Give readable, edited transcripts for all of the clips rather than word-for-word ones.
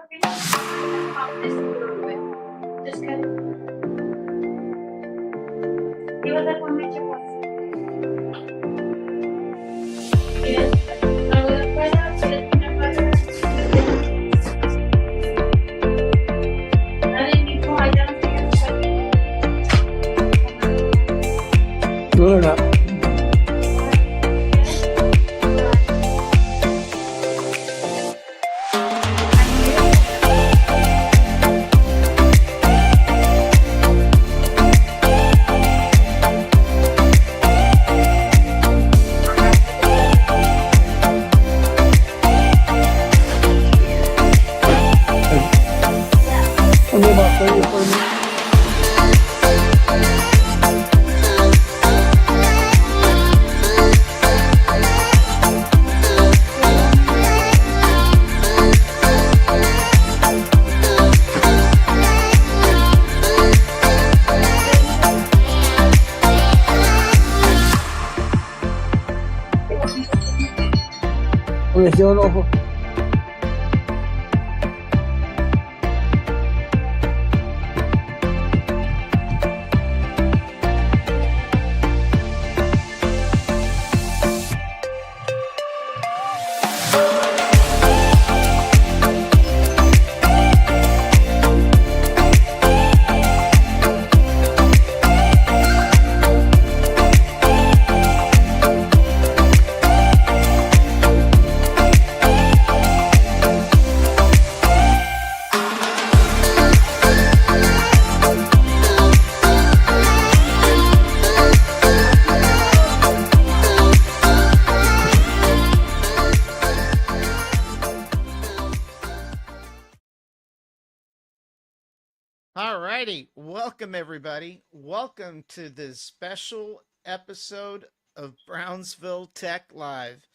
Pop this a little bit. Just kind of. Iba a con leche fácil. Yes. Luego después le pone butter. Ahí mismo allá no tiene No, no, no. Only about 30 or 40 minutes. Le dio un ojo. Alrighty, welcome everybody. Welcome to this special episode of Brownsville Tech Live.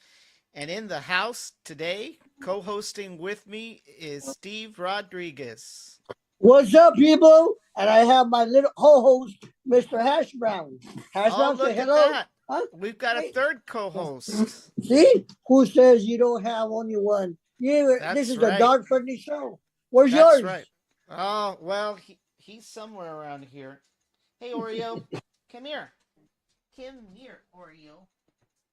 And in the house today, co-hosting with me is Steve Rodriguez. What's up, people? And I have my little co-host, Mr. Hash Brown. Hash Oh, Brown, say look at hello. that. Huh? We've got a Hey. third co-host. See? Who says you don't have only one? This That's is right. a dog-friendly show. Where's That's yours? right. Oh, well, he's somewhere around here. Hey, Oreo, come here. Come here, Oreo.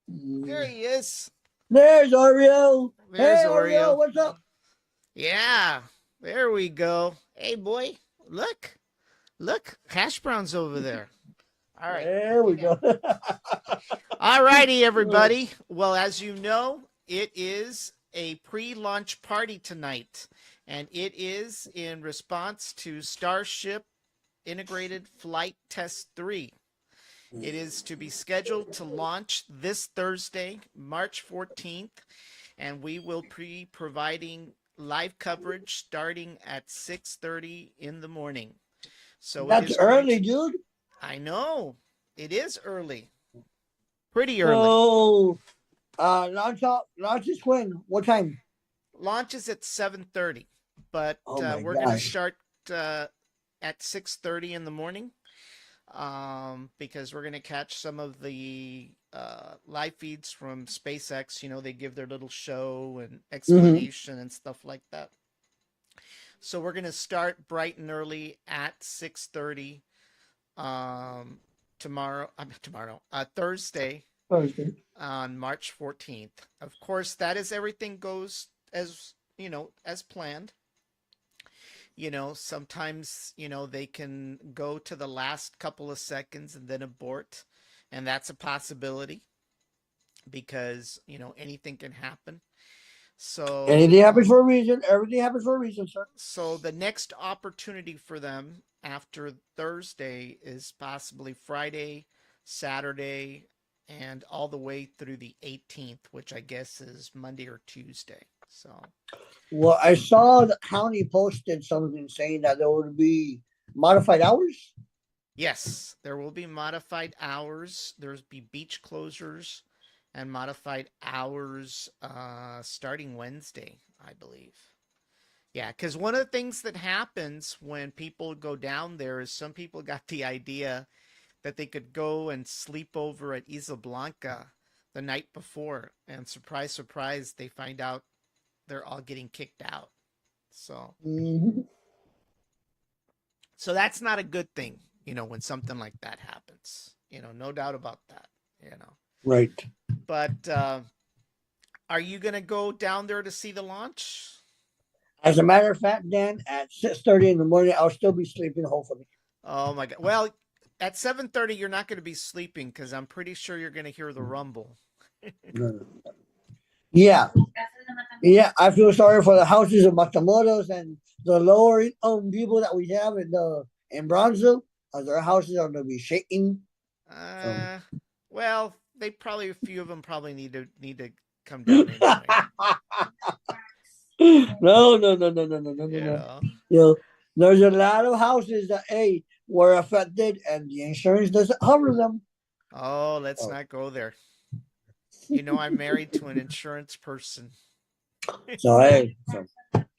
There he is. There's Oreo. There's Hey, Oreo. what's up? Yeah, there we go. Hey, boy, look. Hash Brown's over there. All right. There we go. All righty, everybody. Well, as you know, it is a pre-launch party tonight, and it is in response to Starship Integrated Flight Test 3. It is to be scheduled to launch this Thursday, March 14th, and we will be providing live coverage starting at 6:30 in the morning. So That's early, dude. I know. It is early. Pretty early. So, launch is when? What time? Launch is at 7:30, but Oh we're going to start at 6:30 in the morning because we're going to catch some of the live feeds from SpaceX. You know, they give their little show and explanation and stuff like that. So we're going to start bright and early at 6:30 Thursday on March 14th. Of course, that is everything goes as, you know, as planned. You know, sometimes, you know, they can go to the last couple of seconds and then abort, and that's a possibility because, you know, anything can happen. So anything happens for a reason. Everything happens for a reason, sir. So the next opportunity for them after Thursday is possibly Friday, Saturday, and all the way through the 18th, which I guess is Monday or Tuesday. So, well, I saw the county posted something saying that there would be modified hours. Yes, there will be modified hours. There'll be beach closures and modified hours starting Wednesday, I believe. Yeah, because one of the things that happens when people go down there is some people got the idea that they could go and sleep over at Isla Blanca the night before, and surprise, surprise, they find out they're all getting kicked out. So, Mhm. so that's not a good thing, when something like that happens. No doubt about that. Right. But are you going to go down there to see the launch? As a matter of fact, Dan, at 6:30 in the morning, I'll still be sleeping, hopefully. Oh my God. Well, at 7:30 you're not going to be sleeping cuz I'm pretty sure you're going to hear the rumble. Yeah. Yeah, I feel sorry for the houses of Matamoros and the lower income people that we have in Bronzeville, as their houses are going to be shaking. Uh well, they probably a few of them probably need to come down anyway. No, no, no, no, no, no, no, no, You no. know. You know, there's a lot of houses that were affected, and the insurance doesn't cover them. Oh, let's Oh. not go there. I'm married to an insurance person. So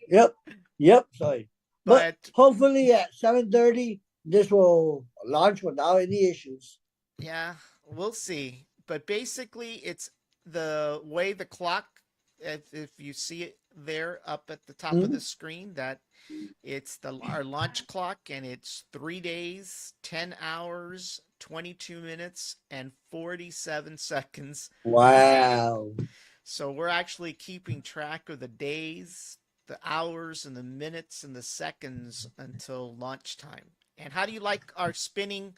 yep, yep. Sorry, but But hopefully at 7:30, this will launch without any issues. yeah, we'll see. But basically, it's the way the clock, if you see it there up at the top of Mhm. the screen, that it's our launch clock, and it's 3 days, 10 hours, 22 minutes, and 47 seconds. Wow. So we're actually keeping track of the days, the hours, and the minutes and the seconds until launch time. And how do you like our spinning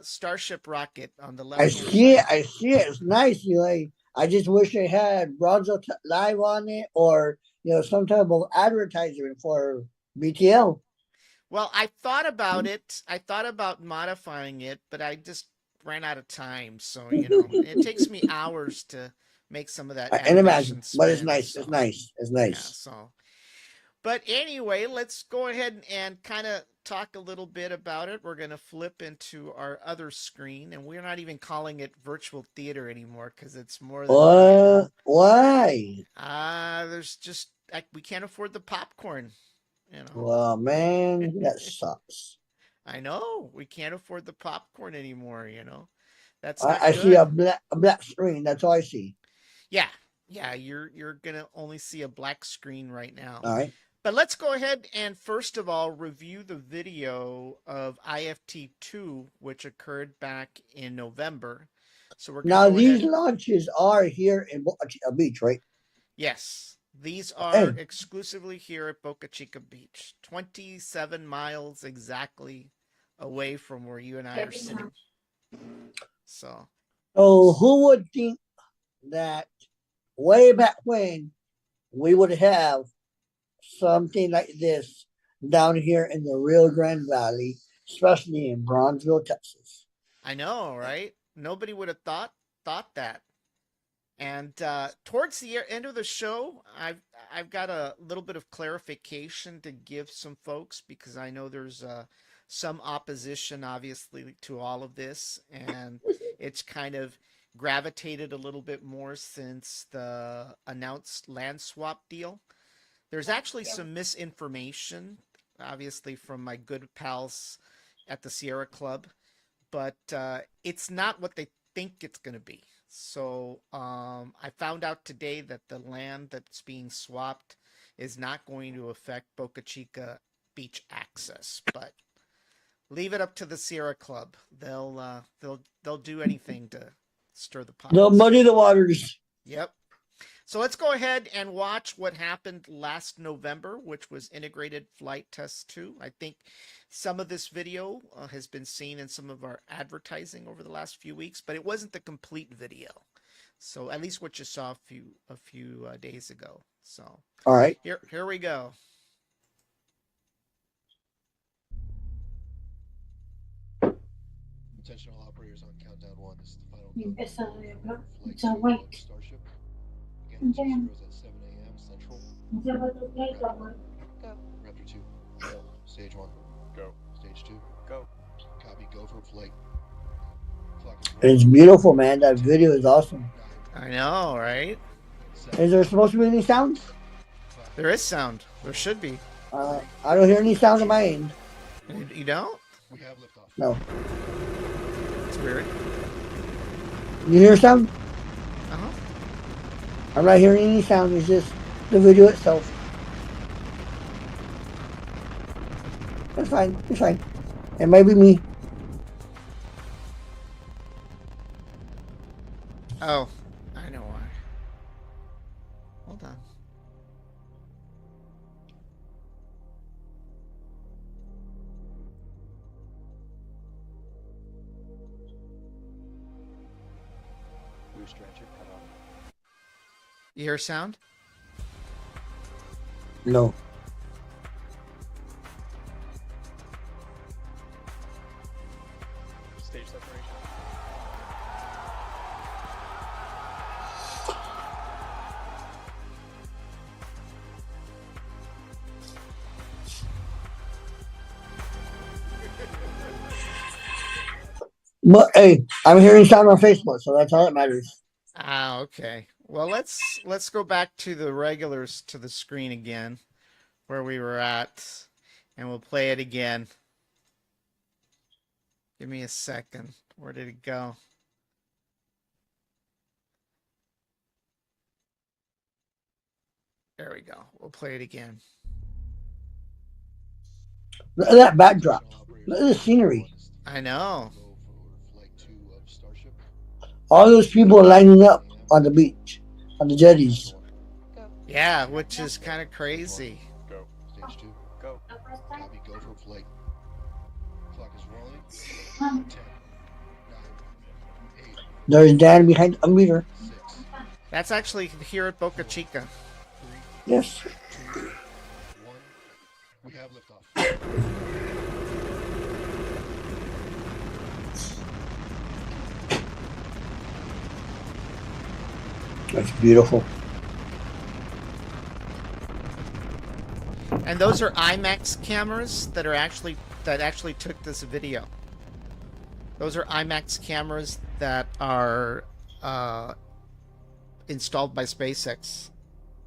Starship rocket on the I left hand see it. side? I see it. It's nice. I just wish they had Bronzo Live on it, or some type of advertisement for BTL. Well, I thought about it. I thought about modifying it, but I just ran out of time. So, it takes me hours to make some of that I can imagine, animation but it's spin. nice. It's So, nice. It's yeah. nice. So, but anyway, let's go ahead and kind of talk a little bit about it. We're going to flip into our other screen, and we're not even calling it virtual theater anymore because it's more than a theater. Why? There's just we can't afford the popcorn, you know. Well, man, that sucks. I know we can't afford the popcorn anymore. That's I, not I see a good. black screen. That's all I see. Yeah. Yeah, you're going to only see a black screen right now. All right. But let's go ahead and first of all review the video of IFT2, which occurred back in November. So we're going to Now go these ahead. launches are here in Boca Chica Beach, right? Yes, these are Hey, exclusively here at Boca Chica Beach, 27 miles exactly away from where you and I are sitting. So, so who would think that way back when we would have something like this down here in the Rio Grande Valley, especially in Bronzeville, Texas? I know, right? Nobody would have thought that. And towards the end of the show, I've got a little bit of clarification to give some folks because I know there's some opposition, obviously, to all of this, and it's kind of gravitated a little bit more since the announced land swap deal. There's actually some misinformation, obviously, from my good pals at the Sierra Club, but it's not what they think it's going to be. So I found out today that the land that's being swapped is not going to affect Boca Chica beach access, but leave it up to the Sierra Club. They'll do anything to stir the They'll pot. muddy the waters. Yep. So let's go ahead and watch what happened last November, which was Integrated Flight Test 2. I think some of this video has been seen in some of our advertising over the last few weeks, but it wasn't the complete video. So at least what you saw a few days ago. So All right. here we go. Attention all operators on countdown 1. This is the final Empieza countdown a for hablar, flight ya 2 wait. of Starship. Again, Ya. 20 at 7 a.m. Central. Go. Raptor 2. Go. Stage 1. Go. Stage 2. Go. Copy. Go for flight. Clock is It's beautiful, man. That video is awesome. I know, right? Is there supposed to be any sound? There is sound. There should be. I don't hear any sound on my end. You don't? We have liftoff. No. It's weird. You hear sound? Uh-huh. I'm not hearing any sound. It's just the video itself. It's fine. It's fine. It might be me. Oh, I know why. Hold on. Booster entry cut off. You hear sound? No. Stage separation. But hey, I'm hearing sound on Facebook, so that's all that matters. Ah, okay. Well, let's go back to the regulars to the screen again, where we were at, and we'll play it again. Give me a second. Where did it go? There we go. We'll play it again. Look at that backdrop. Station operators, Look at the scenery. I know. go for flight 2 of Starship. All those people are lining up on the beach, on the jetties. Station 1, Yeah, which is kind of crazy. Go. Stage 2, Go. copy, go for flight. Clock is rolling. 10, 9, 8, There's Dan behind a meter. 6, That's actually here at Boca Chica. 3, Yes. 2, 1. We have liftoff. That's beautiful. And those are IMAX cameras that actually took this video. Those are IMAX cameras that are installed by SpaceX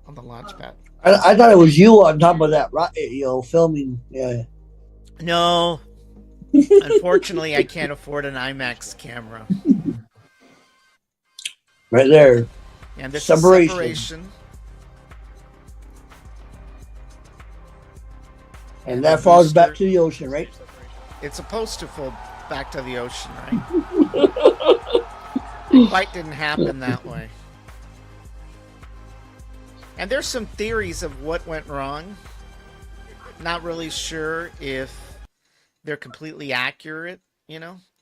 on the launch pad. I thought it was you on top of that rocket, filming. Yeah. No, unfortunately, I can't afford an IMAX camera. Right there. And this Separation. is separation. And that falls back booster- to the ocean, right? Stage separation. It's supposed to fall back to the ocean, right? It quite didn't happen that way. And there's some theories of what went wrong. Not really sure if they're completely accurate,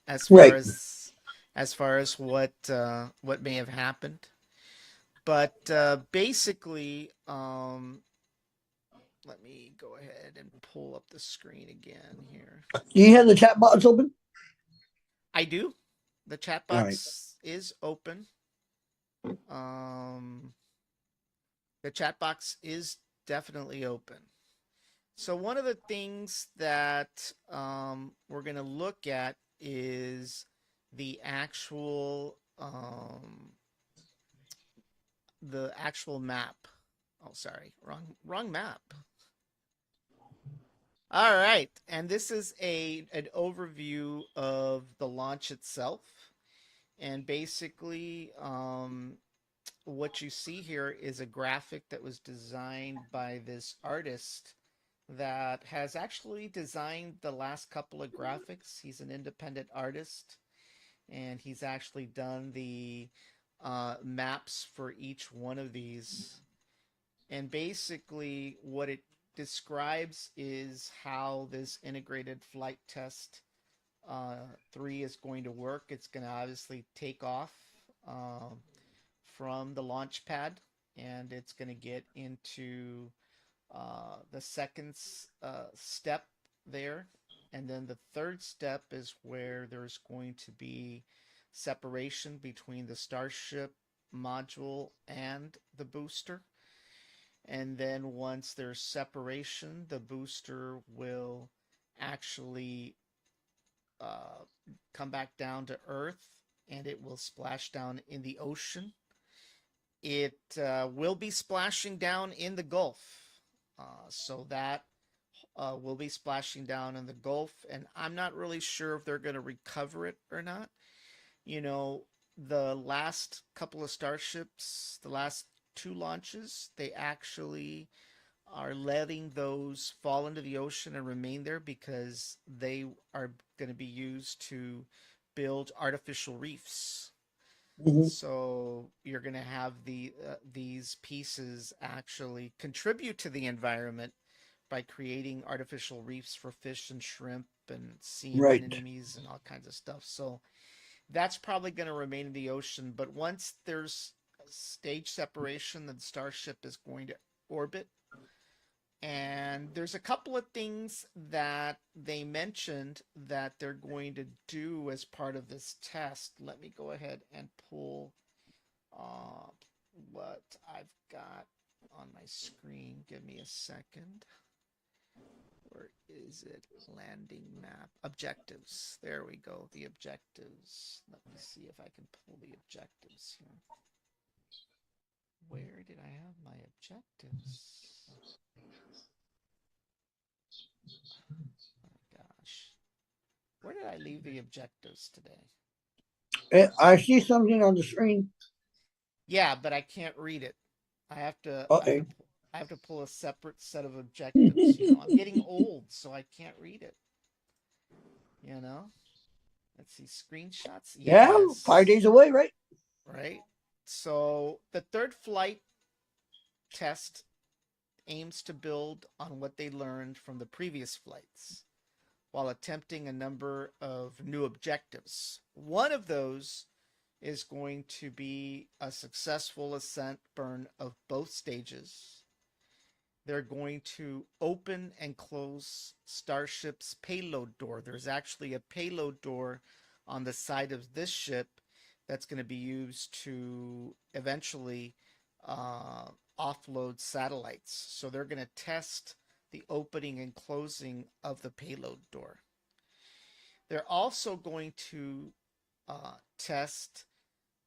as far Right. as what may have happened. But basically, let me go ahead and pull up the screen again here. Do you have the chat box open? I do. The chat All right. box is open. The chat box is definitely open. So one of the things that we're going to look at is the actual map. Oh, sorry, wrong map. All right, and this is an overview of the launch itself, and basically, what you see here is a graphic that was designed by this artist that has actually designed the last couple of graphics. He's an independent artist, and he's actually done the maps for each one of these. And basically, what it describes is how this integrated flight test 3 is going to work. It's going to obviously take off from the launch pad, and it's going to get into the second step there. And then the third step is where there's going to be separation between the Starship module and the booster. And then once there's separation, the booster will actually come back down to Earth, and it will splash down in the ocean. It will be splashing down in the Gulf. So that will be splashing down in the Gulf, and I'm not really sure if they're going to recover it or not. The last couple of Starships, the last 2 launches, they actually are letting those fall into the ocean and remain there because they are going to be used to build artificial reefs. Mhm. So you're going to have these pieces actually contribute to the environment by creating artificial reefs for fish and shrimp and sea Right. anemones and all kinds of stuff. So that's probably going to remain in the ocean. But once there's a stage separation, then Starship is going to orbit. And there's a couple of things that they mentioned that they're going to do as part of this test. Let me go ahead and pull what I've got on my screen. Give me a second. Where is it? Landing map. Objectives. There we go. The objectives. Let me see if I can pull the objectives here. Where did I have my objectives? Oh gosh. Where did I leave the objectives today? I see something on the screen. Yeah, but I can't read it. I have to Okay. I have to pull a separate set of objectives. I'm getting old, so I can't read it. Let's see, screenshots. Yeah, Yes. 5 days away, right? Right. So the third flight test aims to build on what they learned from the previous flights while attempting a number of new objectives. One of those is going to be a successful ascent burn of both stages. They're going to open and close Starship's payload door. There's actually a payload door on the side of this ship that's going to be used to eventually offload satellites. So they're going to test the opening and closing of the payload door. They're also going to test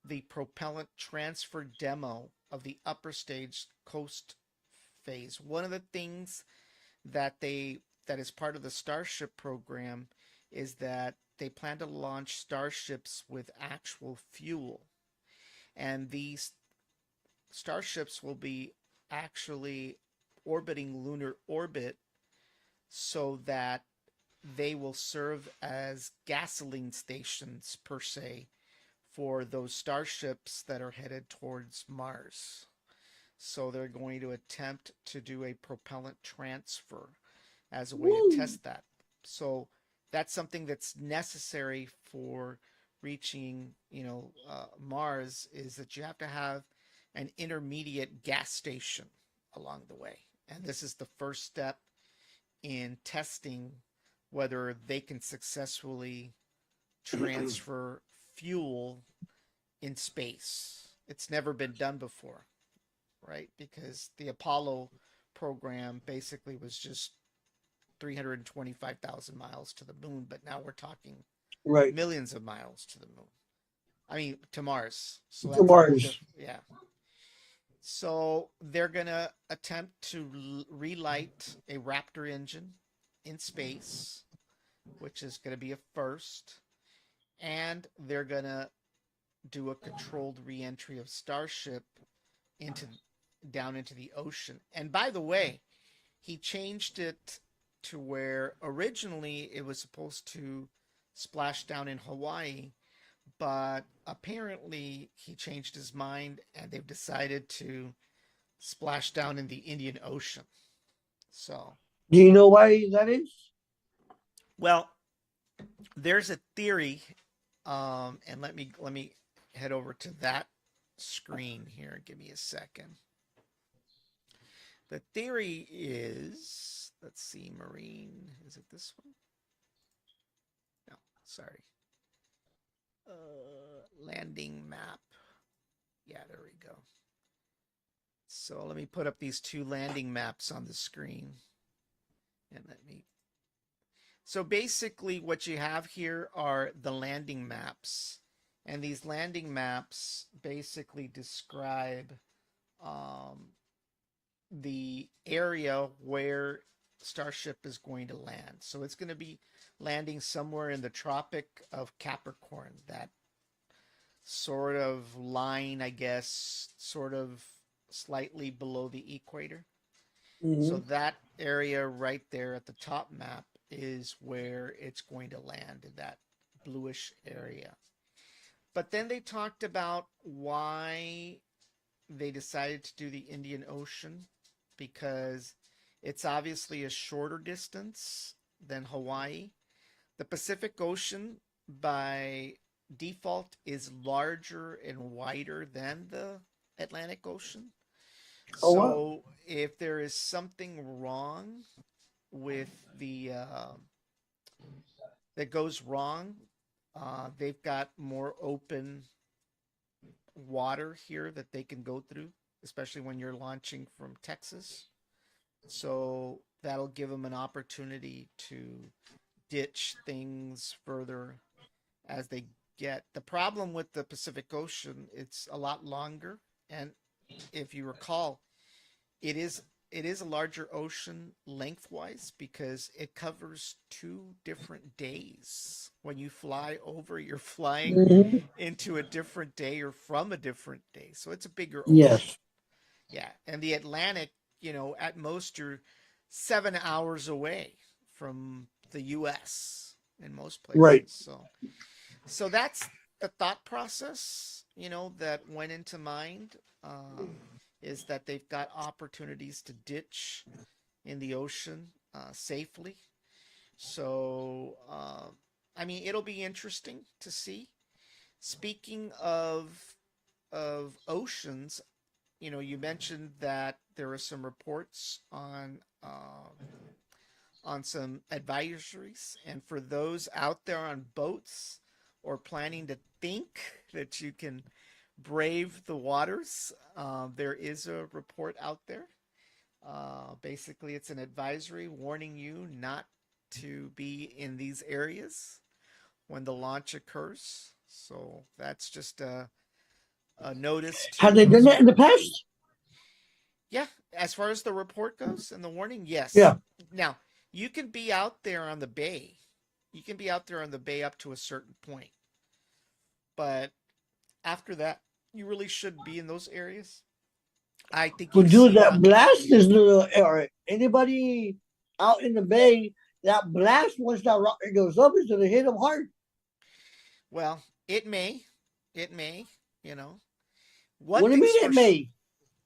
the propellant transfer demo of the upper stage coast phase. One of the things that is part of the Starship program is that they plan to launch starships with actual fuel. And these starships will be actually orbiting lunar orbit so that they will serve as gasoline stations per se for those starships that are headed towards Mars. So they're going to attempt to do a propellant transfer as a way to test that. So that's something that's necessary for reaching, Mars, is that you have to have an intermediate gas station along the way. And this is the first step in testing whether they can successfully transfer fuel in space. It's never been done before, right? Because the Apollo program basically was just 325,000 miles to the moon, but now we're talking Right. millions of miles to the moon. I mean, to Mars. So To that's a whole Mars. different, yeah. So they're going to attempt to relight a Raptor engine in space, which is going to be a first. And they're going to do a controlled reentry of Starship down into the ocean. And by the way, he changed it to where originally it was supposed to splash down in Hawaii, but apparently he changed his mind and they've decided to splash down in the Indian Ocean. So, Do you know why that is? well, there's a theory, and let me head over to that screen here. Give me a second. The theory is, let's see, Marine. Is it this one? No, sorry. Landing map. Yeah, there we go. So let me put up these two landing maps on the screen. And so basically what you have here are the landing maps. And these landing maps basically describe the area where Starship is going to land. So it's going to be landing somewhere in the Tropic of Capricorn, that sort of line, I guess, sort of slightly below the equator. So Mhm. that area right there at the top map is where it's going to land, in that bluish area. But then they talked about why they decided to do the Indian Ocean, because it's obviously a shorter distance than Hawaii. The Pacific Ocean, by default, is larger and wider than the Atlantic Ocean. Oh wow. So if there is something wrong with the that goes wrong, they've got more open water here that they can go through, especially when you're launching from Texas. So that'll give them an opportunity to ditch things further as they get. The problem with the Pacific Ocean, it's a lot longer, and if you recall, it is it is a larger ocean lengthwise because it covers 2 different days. When you fly over, you're flying Mhm. into a different day or from a different day. So it's a bigger ocean. Yes. Yeah. And the Atlantic, at most you're 7 hours away from the US in most Right. places. So that's the thought process, that went into mind, is that they've got opportunities to ditch in the ocean safely. So, I mean, it'll be interesting to see. Speaking of oceans, you mentioned that there are some reports on some advisories, and for those out there on boats or planning to think that you can brave the waters, there is a report out there. Basically, it's an advisory warning you not to be in these areas when the launch occurs. So that's just a notice to Have they done those. that in the past? Yeah, as far as the report goes and the warning, yes. Yeah. Now, you can be out there on the bay. You can be out there on the bay up to a certain point. But after that, you really shouldn't be in those areas. I think But you've dude, seen that blast is little. Or anybody out in the bay, that blast once that rocket goes up is gonna hit them hard. well, it may, you know. One What do you thing's mean for it may?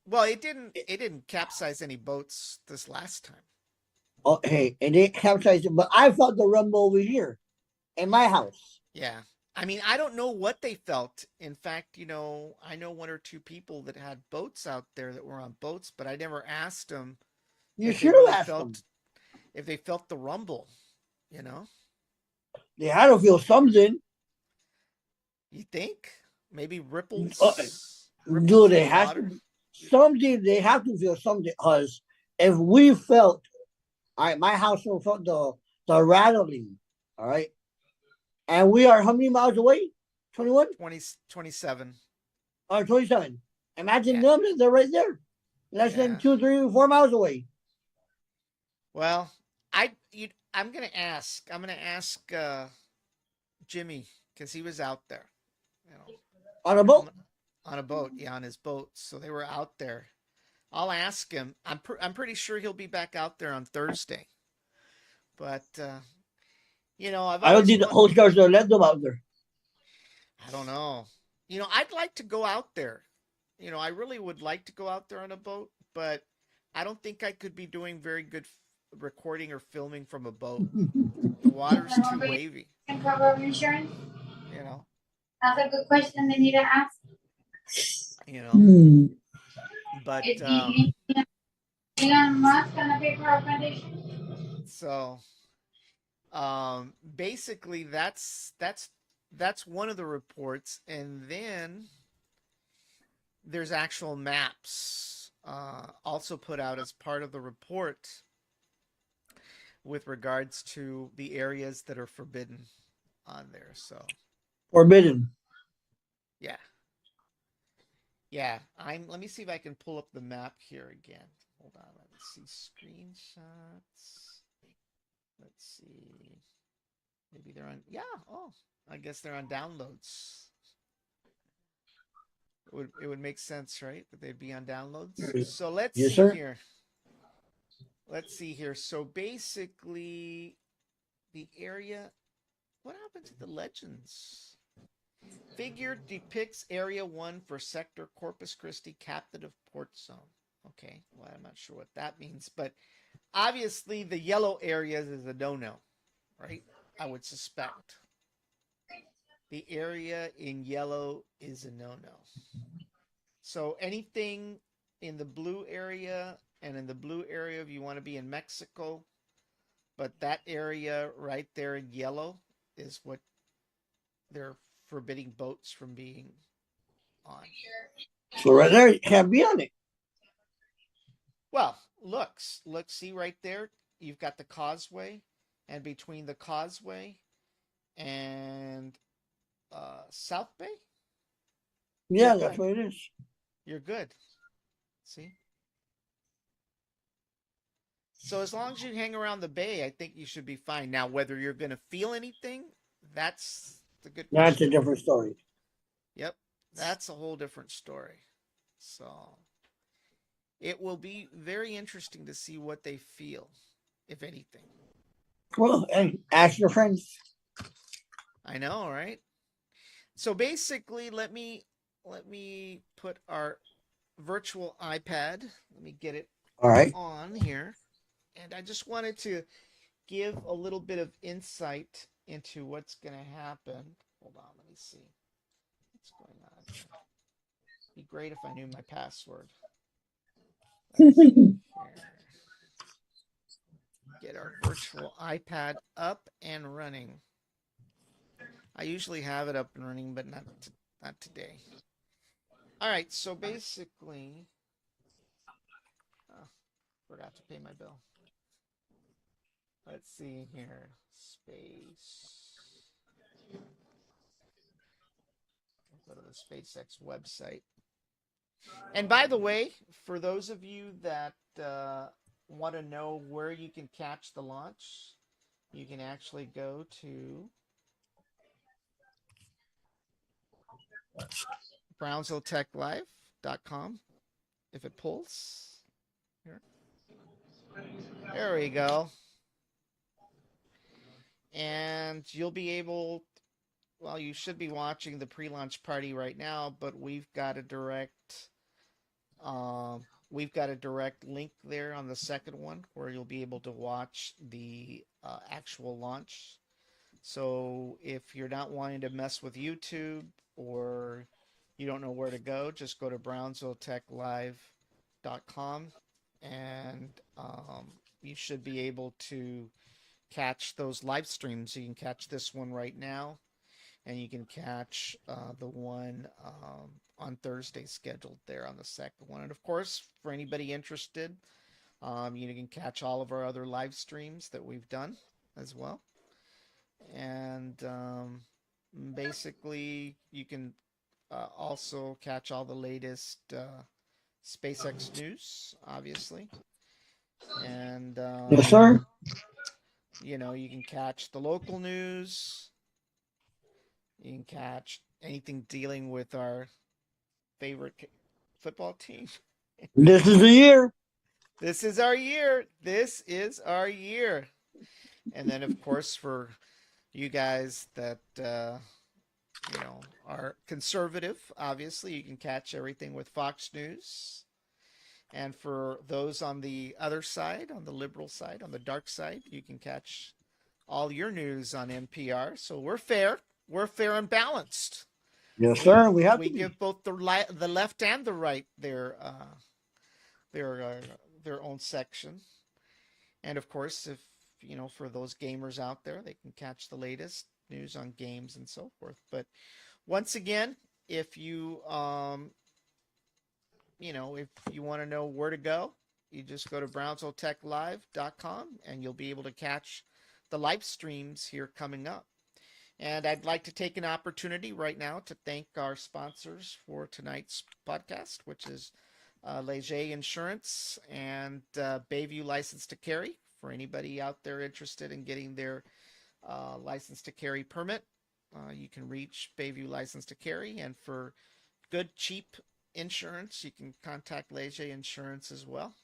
well, it didn't capsize any boats this last time. Oh, hey, and it capsized it, but I felt the rumble over here in my house. Yeah. I mean, I don't know what they felt. In fact, I know 1 or 2 people that had boats out there that were on boats, but I never asked them You if they should really have asked them. felt the rumble, you know? They had to feel something. You think? Maybe Uh, ripples Dude, in they the have water? to something. They have to feel something. Cause if we felt, all right, my household felt the rattling. All right, and we are how many miles away? 21 27. or 27. Imagine Yeah. them. They're right there, less than Yeah. 2, 3, 4 miles away. Well, I'm going to ask. I'm going to ask Jimmy, cuz he was out there, you know. On a I'm boat. on a boat, yeah, on his boat. So they were out there. I'll ask him. I'm pretty sure he'll be back out there on Thursday. But I've I don't always think the want. host guards will let them out there. I don't know. I'd like to go out there. I really would like to go out there on a boat, but I don't think I could be doing very good recording or filming from a boat. The water's too wavy. Can cover insurance? You know. That's a good question they need to ask. You know. Hmm. But Is Elon Musk gonna pay for our foundation? so basically that's one of the reports, and then there's actual maps also put out as part of the report with regards to the areas that are forbidden on there. So Forbidden. yeah, yeah. Let me see if I can pull up the map here again. Hold on. Let's see screenshots. Let's see. Maybe they're on. Yeah. Oh, I guess they're on downloads. It would make sense, right? That they'd be on downloads. So let's Yes, see sir. here. let's see here. So basically, the area. What happened to the legends? Figure depicts Area 1 for Sector Corpus Christi Captive Port Zone. Okay, well, I'm not sure what that means, but obviously the yellow areas is a no-no, right? I would suspect. The area in yellow is a no-no. So anything in the blue area, and in the blue area, if you want to be in Mexico, but that area right there in yellow is what they're forbidding boats from being on. So right there, you can't be on it. Well, look, see right there, you've got the causeway, and between the causeway and South Bay, Yeah, You're that's good. what it is. You're good. See? So as long as you hang around the bay, I think you should be fine. Now, whether you're going to feel anything, that's the good That's question. a different story. Yep, that's a whole different story. So it will be very interesting to see what they feel, if anything. Well, hey, ask your friends. I know, right? So basically, let me put our virtual iPad. Let me get it All right. on here. And I just wanted to give a little bit of insight into what's going to happen. Hold on, let me see. What's going on here? It'd be great if I knew my password. Let's see here. Get our virtual iPad up and running. I usually have it up and running, but not today. All right, so basically, forgot to pay my bill. Let's see here. Space. I'll go to the SpaceX website. And by the way, for those of you that want to know where you can catch the launch, you can actually go to BrownsvilleTechLive.com if it pulls. Here. There we go. And you'll be able, well, you should be watching the pre-launch party right now, but we've got a direct link there on the second one where you'll be able to watch the actual launch. So if you're not wanting to mess with YouTube or you don't know where to go, just go to BrownsvilleTechLive.com and you should be able to catch those live streams. You can catch this one right now, and you can catch the one on Thursday scheduled there on the second one. And of course, for anybody interested, you can catch all of our other live streams that we've done as well. And basically, you can also catch all the latest SpaceX news, obviously. And Yes, sir. you know, you can catch the local news. You can catch anything dealing with our favorite football team. This is the year. This is our year. This is our year. And then, of course, for you guys that you know are conservative, obviously, you can catch everything with Fox News. And for those on the other side, on the liberal side, on the dark side, you can catch all your news on NPR. So we're fair. We're fair and balanced. Yes, sir. We have We to be. give both the left and the right their own section. And of course, if you know, for those gamers out there, they can catch the latest news on games and so forth. But once again, if you you know, if you want to know where to go, you just go to BrownsvilleTechLive.com and you'll be able to catch the live streams here coming up. And I'd like to take an opportunity right now to thank our sponsors for tonight's podcast, which is Leger Insurance and Bayview License to Carry. For anybody out there interested in getting their license to carry permit, you can reach Bayview License to Carry. And for good, cheap insurance, you can contact Leger Insurance as well.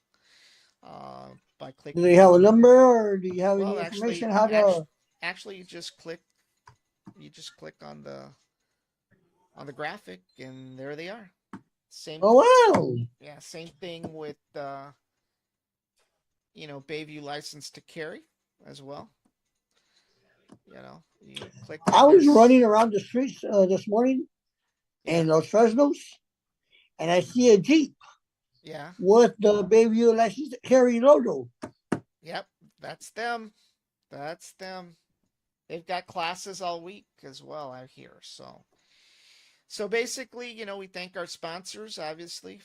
by Do clicking they have a on. number, or do you have any Well, information how to? actually, you just click on the graphic, and there they are. Same, Oh wow! yeah, same thing with Bayview license to carry as well. You click I on was this. running around the streets this morning Yeah, in Los Fresnos, and I see a Jeep yeah, with the Bayview license to carry logo. yep. That's them. That's them. They've got classes all week as well out here. So basically, we thank our sponsors, obviously,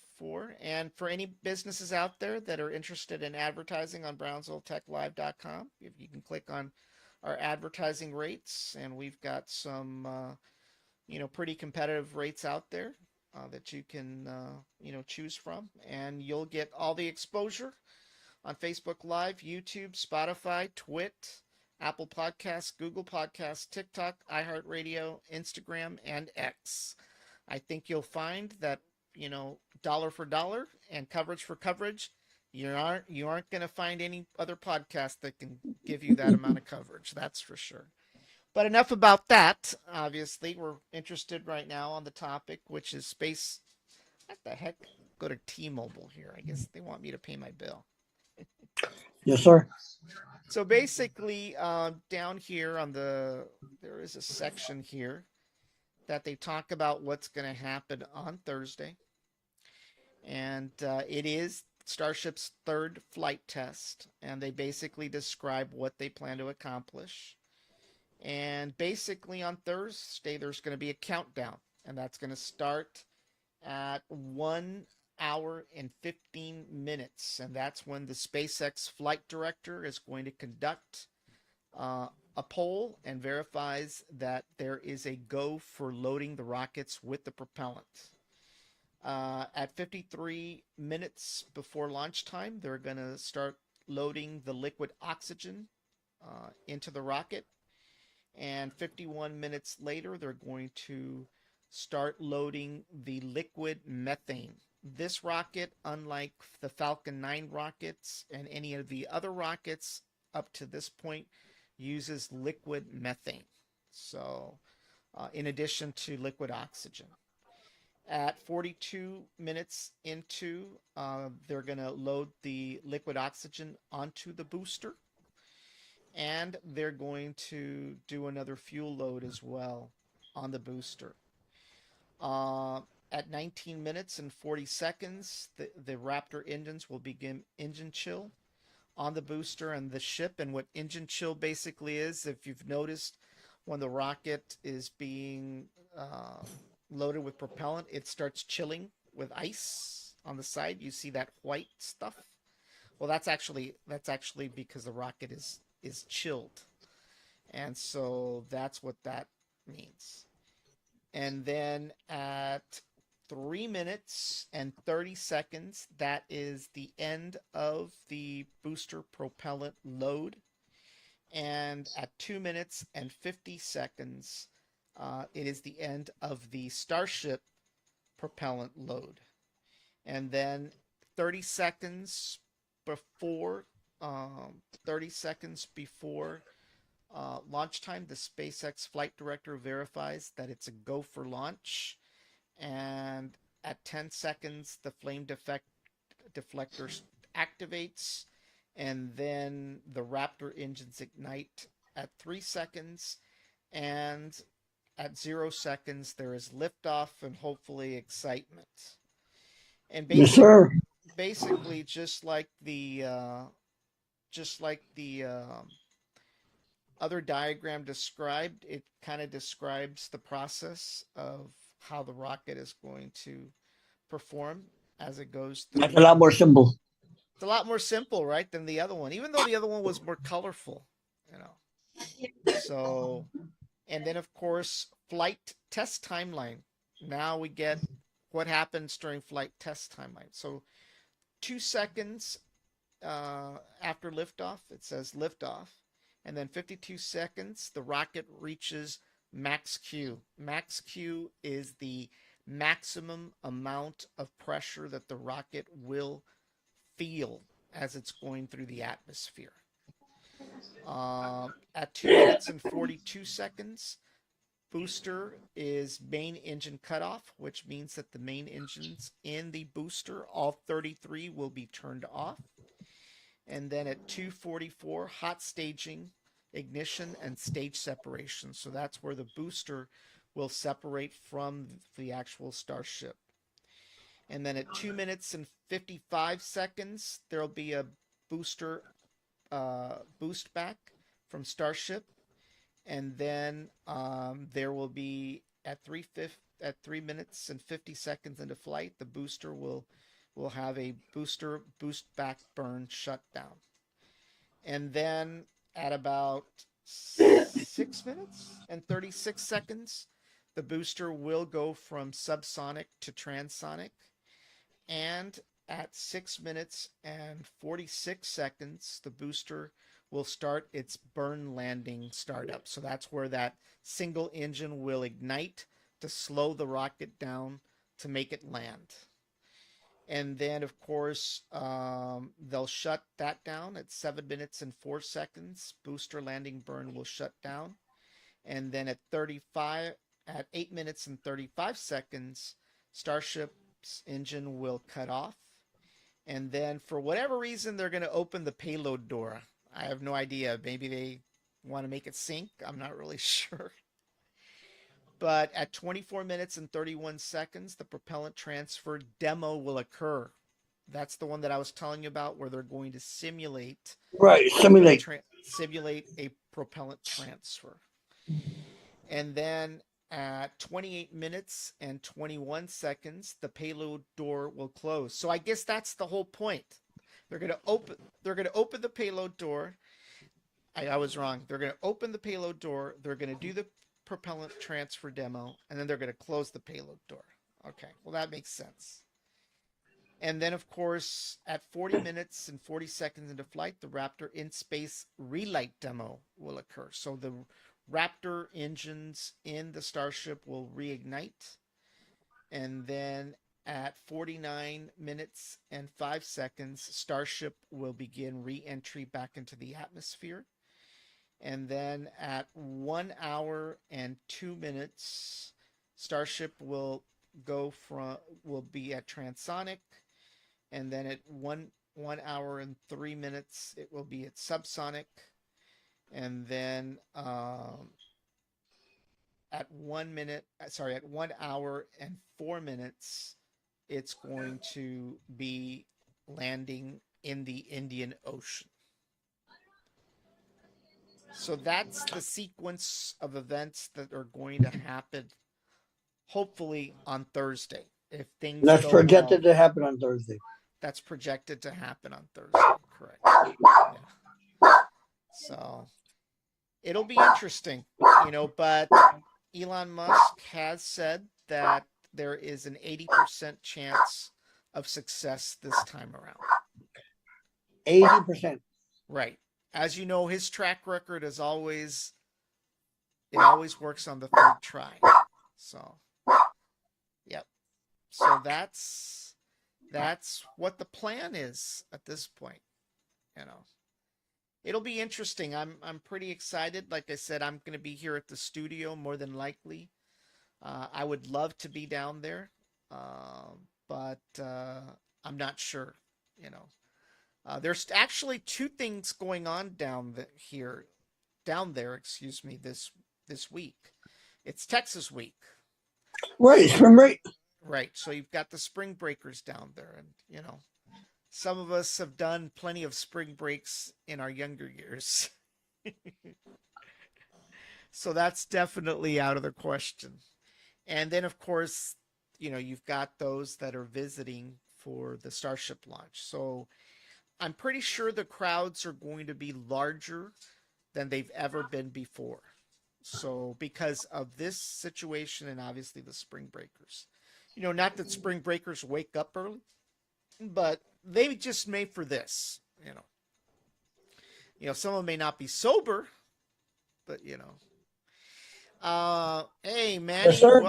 and for any businesses out there that are interested in advertising on BrownsvilleTechLive.com, if you can click on our advertising rates, and we've got some, pretty competitive rates out there that you can, choose from, and you'll get all the exposure on Facebook Live, YouTube, Spotify, Twit, Apple Podcasts, Google Podcasts, TikTok, iHeartRadio, Instagram, and X. I think you'll find that, dollar for dollar and coverage for coverage, you aren't going to find any other podcast that can give you that amount of coverage. That's for sure. But enough about that. Obviously, we're interested right now on the topic, which is space. What the heck? Go to T-Mobile here. I guess they want me to pay my bill. Yes, sir. So basically, down here there is a section here that they talk about what's going to happen on Thursday, and it is Starship's third flight test, and they basically describe what they plan to accomplish. And basically, on Thursday, there's going to be a countdown, and that's going to start at 1 hour and 15 minutes, and that's when the SpaceX flight director is going to conduct a poll and verifies that there is a go for loading the rockets with the propellant. At 53 minutes before launch time, they're going to start loading the liquid oxygen into the rocket. And 51 minutes later, they're going to start loading the liquid methane. This rocket, unlike the Falcon 9 rockets and any of the other rockets up to this point, uses liquid methane. So, in addition to liquid oxygen. At 42 minutes into, they're going to load the liquid oxygen onto the booster. And they're going to do another fuel load as well on the booster. At 19 minutes and 40 seconds, the Raptor engines will begin engine chill on the booster and the ship. And what engine chill basically is, if you've noticed, when the rocket is being loaded with propellant, it starts chilling with ice on the side. You see that white stuff? Well, that's actually because the rocket is chilled. And so that's what that means. And then at 3 minutes and 30 seconds, that is the end of the booster propellant load. And at 2 minutes and 50 seconds, it is the end of the Starship propellant load. And then 30 seconds before 30 seconds before launch time, the SpaceX flight director verifies that it's a go for launch. And at 10 seconds, the flame deflector activates, and then the Raptor engines ignite at 3 seconds. And at 0 seconds, there is liftoff and hopefully excitement. And Yes, sir. basically, just like the other diagram described, it kind of describes the process of how the rocket is going to perform as it goes That's through. a lot more simple. It's a lot more simple, right, than the other one, even though the other one was more colorful, you know. So, and then of course, flight test timeline. Now we get what happens during flight test timeline. So, 2 seconds after liftoff, it says liftoff. And then 52 seconds, the rocket reaches max Q. Max Q is the maximum amount of pressure that the rocket will feel as it's going through the atmosphere. At 2 minutes and 42 seconds, booster is main engine cutoff, which means that the main engines in the booster, all 33, will be turned off. And then at 2:44, hot staging, ignition, and stage separation. So that's where the booster will separate from the actual Starship. And then at 2 minutes and 55 seconds, there'll be a booster boost back from Starship. And then there will be at 3 minutes and 50 seconds into flight, the booster will have a booster boost back burn shutdown. And then at about 6 minutes and 36 seconds, the booster will go from subsonic to transonic. And at 6 minutes and 46 seconds, the booster will start its burn landing startup. So that's where that single engine will ignite to slow the rocket down to make it land. And then, of course, they'll shut that down at 7 minutes and 4 seconds. Booster landing burn will shut down. And then at 8 minutes and 35 seconds, Starship's engine will cut off. And then, for whatever reason, they're going to open the payload door. I have no idea. Maybe they want to make it sink. I'm not really sure. But at 24 minutes and 31 seconds, the propellant transfer demo will occur. That's the one that I was telling you about, where they're going to simulate a propellant transfer. And then at 28 minutes and 21 seconds, the payload door will close. So I guess that's the whole point. They're going to open the payload door. I was wrong. They're going to open the payload door. They're going to do the propellant transfer demo, and then they're going to close the payload door. Okay, well, that makes sense. And then, of course, at 40 minutes and 40 seconds into flight, the Raptor in-space relight demo will occur. So the Raptor engines in the Starship will reignite. And then at 49 minutes and 5 seconds, Starship will begin re-entry back into the atmosphere. And then at 1 hour and 2 minutes, Starship will be at transonic. And then at 1 hour and 3 minutes, it will be at subsonic. And then at 1 hour and 4 minutes, it's going to be landing in the Indian Ocean. So that's the sequence of events that are going to happen, hopefully on Thursday. If things That's go projected well. to happen on Thursday. That's projected to happen on Thursday, correct. Yeah. So it'll be interesting, but Elon Musk has said that there is an 80% chance of success this time around. 80%. Right. As you know, his track record is always works on the third try. So, yep. So that's what the plan is at this point. It'll be interesting. I'm pretty excited. Like I said, I'm going to be here at the studio more than likely. I would love to be down there, but I'm not sure. There's actually two things going on down there. Excuse me. This week, it's Texas week. Right, spring break. Right. So you've got the spring breakers down there, and some of us have done plenty of spring breaks in our younger years. So that's definitely out of the question. And then, of course, you've got those that are visiting for the Starship launch. So I'm pretty sure the crowds are going to be larger than they've ever been before. So because of this situation and obviously the spring breakers. Not that spring breakers wake up early, but they just made for this, some of them may not be sober, but hey, Manny, Yes, sir.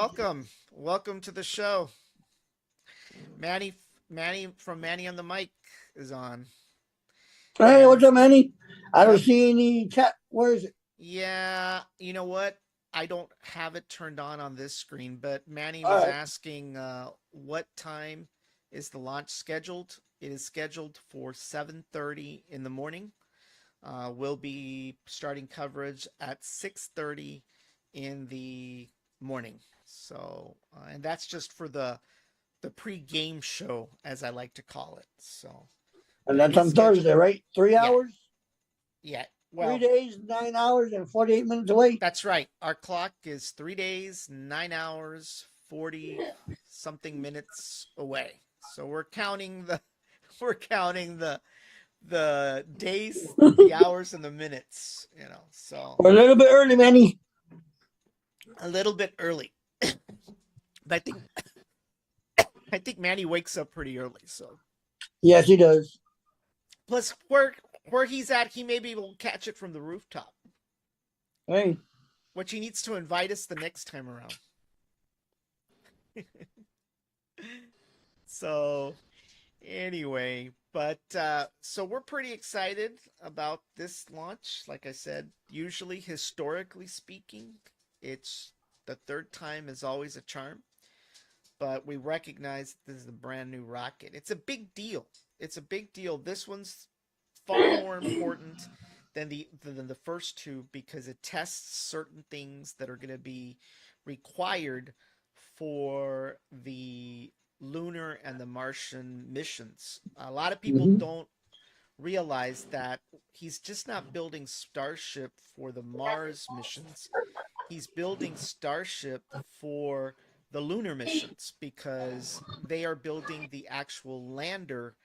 welcome to the show. Manny from Manny on the Mic is on. Hey, what's And up, Manny? I don't yep, see any chat. Where is it? yeah, you know what? I don't have it turned on this screen, but Manny All was right. asking what time is the launch scheduled? It is scheduled for 7:30 in the morning. We'll be starting coverage at 6:30 in the morning. So, and that's just for the pre-game show, as I like to call it. So, And but it that's is on scheduled. Thursday, right? Three Yeah, hours, yeah. 3 Well, days, 9 hours, and 48 minutes away. that's right. Our clock is 3 days, 9 hours, 40 something minutes away. So we're counting the we're counting the days, the hours, and the minutes. So We're a little bit early, Manny. a little bit early. But I think Manny wakes up pretty early. So Yes, he does. plus where he's at, he maybe will catch it from the rooftop, Hey, which he needs to invite us the next time around. So anyway, but so we're pretty excited about this launch. Like I said, usually historically speaking, it's the third time is always a charm, but we recognize this is a brand new rocket. It's a big deal. It's a big deal. This one's far more important than the first two because it tests certain things that are going to be required for the lunar and the Martian missions. A lot of people hmm don't realize that he's just not building Starship for the Mars missions. He's building Starship for the lunar missions because they are building the actual lander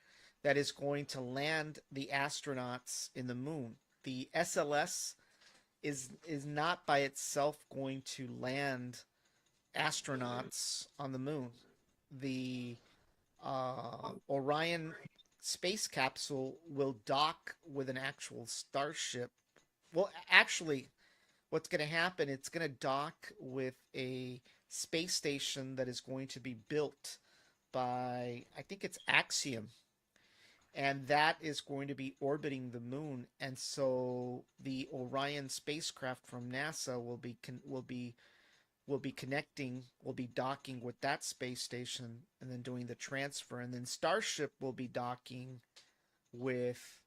that is going to land the astronauts in the moon. The SLS is not by itself going to land astronauts on the moon. The Orion space capsule will dock with an actual starship. Well, actually, what's going to happen, it's going to dock with a space station that is going to be built by, I think it's Axiom, and that is going to be orbiting the moon. And so the Orion spacecraft from NASA will be connecting, will be docking with that space station and then doing the transfer. And then Starship will be docking with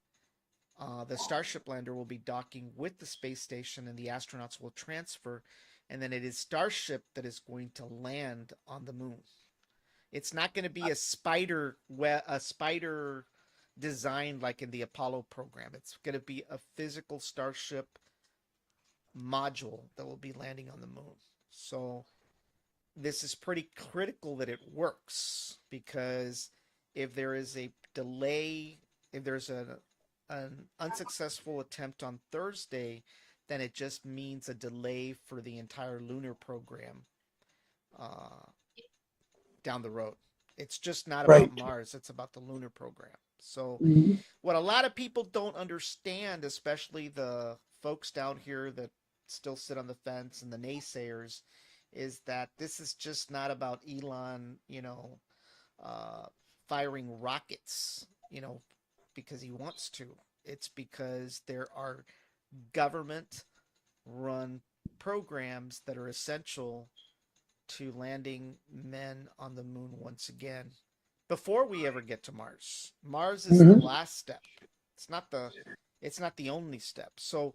the Starship lander will be docking with the space station, and the astronauts will transfer. And then it is Starship that is going to land on the moon. It's not going to be a spider design like in the Apollo program. It's going to be a physical Starship module that will be landing on the moon. So this is pretty critical that it works because if there is a delay, if there's an unsuccessful attempt on Thursday, then it just means a delay for the entire lunar program uh, down the road. It's just not about right. Mars, it's about the lunar program. So, Mhm. what a lot of people don't understand, especially the folks down here that still sit on the fence and the naysayers, is that this is just not about Elon, uh, firing rockets, because he wants to. It's because there are government run programs that are essential to landing men on the moon once again before we ever get to Mars. Mars is the Mhm. last step. It's not the only step. So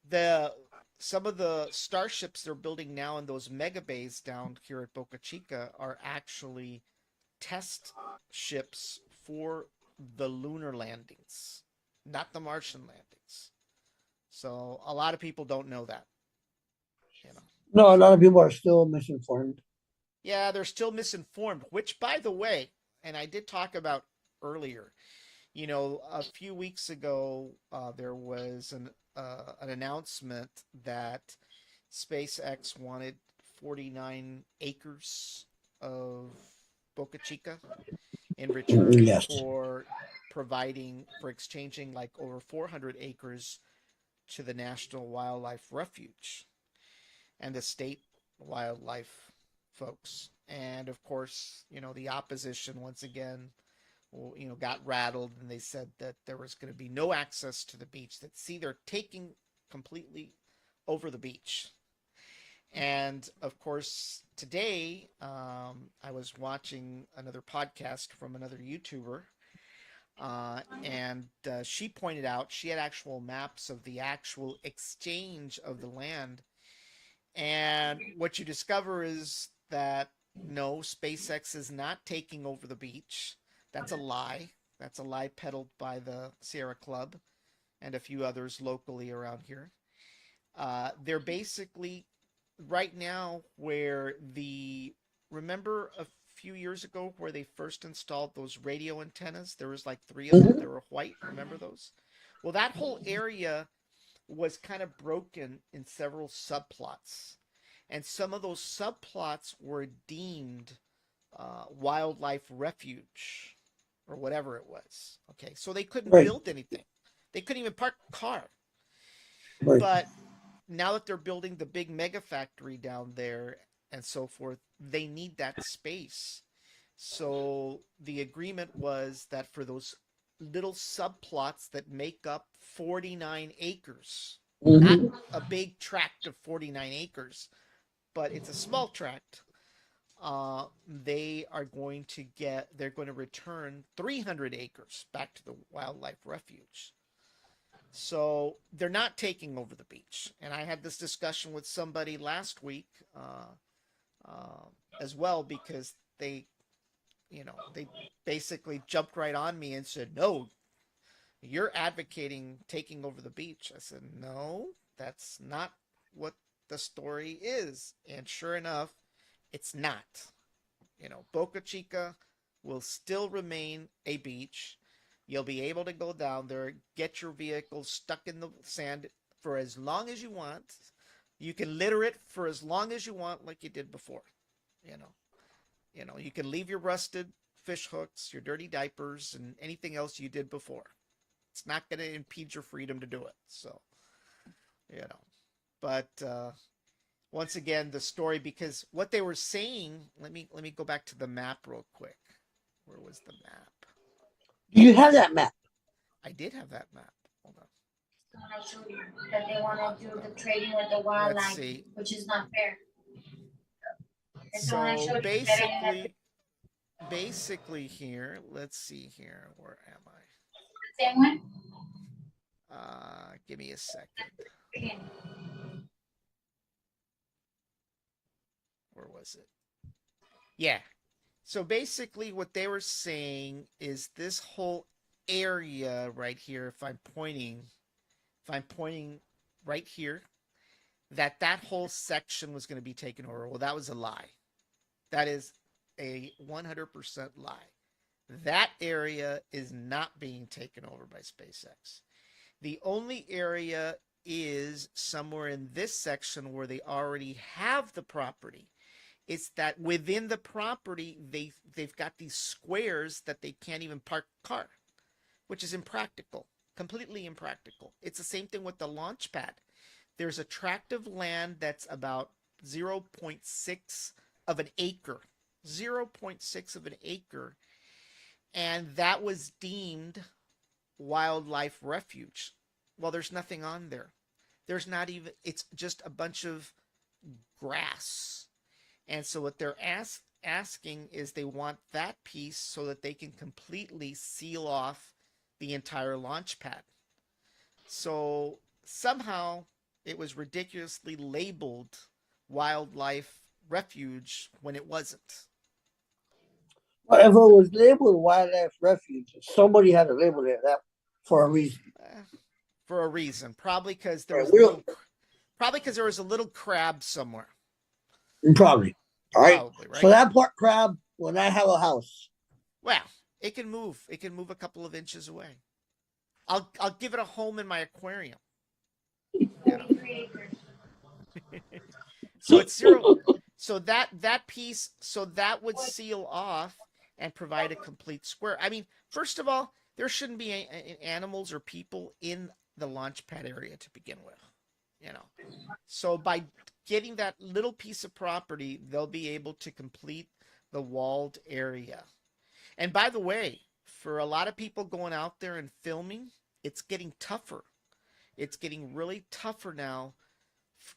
the some of the starships they're building now in those mega bays down here at Boca Chica are actually test ships for the lunar landings, not the Martian landings. So a lot of people don't know that, you know. No, a lot of So people are still misinformed. yeah, they're still misinformed, which by the way, and I did talk about earlier, a few weeks ago, there was an announcement that SpaceX wanted 49 acres of Boca Chica in return Yes. for exchanging like over 400 acres to the National Wildlife Refuge and the state wildlife folks. And of course, the opposition once again got rattled, and they said that there was going to be no access to the beach. That see, they're taking completely over the beach. And of course, today I was watching another podcast from another YouTuber, and she pointed out she had actual maps of the actual exchange of the land. And what you discover is that no, SpaceX is not taking over the beach. That's a lie. That's a lie peddled by the Sierra Club and a few others locally around here. They're basically right now where remember a few years ago where they first installed those radio antennas? There was like 3 of them. They were white. Remember those? Well, that whole area was kind of broken in several subplots. And some of those subplots were deemed wildlife refuge or whatever it was. Okay, so they couldn't build anything. They couldn't even park a car. Right. But now that they're building the big mega factory down there and so forth, they need that space. So the agreement was that for those little subplots that make up 49 acres, not a big tract of 49 acres, but it's a small tract, they're going to return 300 acres back to the wildlife refuge. So they're not taking over the beach. And I had this discussion with somebody last week as well, because they basically jumped right on me and said, no, you're advocating taking over the beach. I said, no, that's not what the story is. And sure enough, it's not. Boca Chica will still remain a beach. You'll be able to go down there, get your vehicle stuck in the sand for as long as you want. You can litter it for as long as you want, like you did before. You can leave your rusted fish hooks, your dirty diapers, and anything else you did before. It's not going to impede your freedom to do it. So, but once again, the story, because what they were saying, let me go back to the map real quick. Where was the map? Do you have that map? I did have that map. Hold on. I showed you that they want to do the trading with the wildlife, Let's see. which is not fair. So basically here, let's see here. Where am I? Same one? Give me a second. Okay. Where was it? Yeah. So basically what they were saying is this whole area right here, if I'm pointing right here, that whole section was going to be taken over. Well, that was a lie. That is a 100% lie. That area is not being taken over by SpaceX. The only area is somewhere in this section where they already have the property. It's that within the property, they've got these squares that they can't even park a car, which is impractical, completely impractical. It's the same thing with the launch pad. There's a tract of land that's about 0.6 of an acre, 0.6 of an acre, and that was deemed wildlife refuge. Well, there's nothing on there. There's not even, it's just a bunch of grass. And so what they're asking is they want that piece so that they can completely seal off the entire launch pad. So somehow it was ridiculously labeled wildlife refuge when it wasn't. Well, if it was labeled wildlife refuge, somebody had to label it that for a reason. For a reason, probably because there was there was a little crab somewhere. Probably. All right. Probably, right? So that pork crab will not have a house. Well, it can move. It can move a couple of inches away. I'll give it a home in my aquarium. So it's zero. So that piece, so that would seal off and provide a complete square. I mean, first of all, there shouldn't be animals or people in the launch pad area to begin with. So by getting that little piece of property, they'll be able to complete the walled area. And by the way, for a lot of people going out there and filming, it's getting tougher. It's getting really tougher now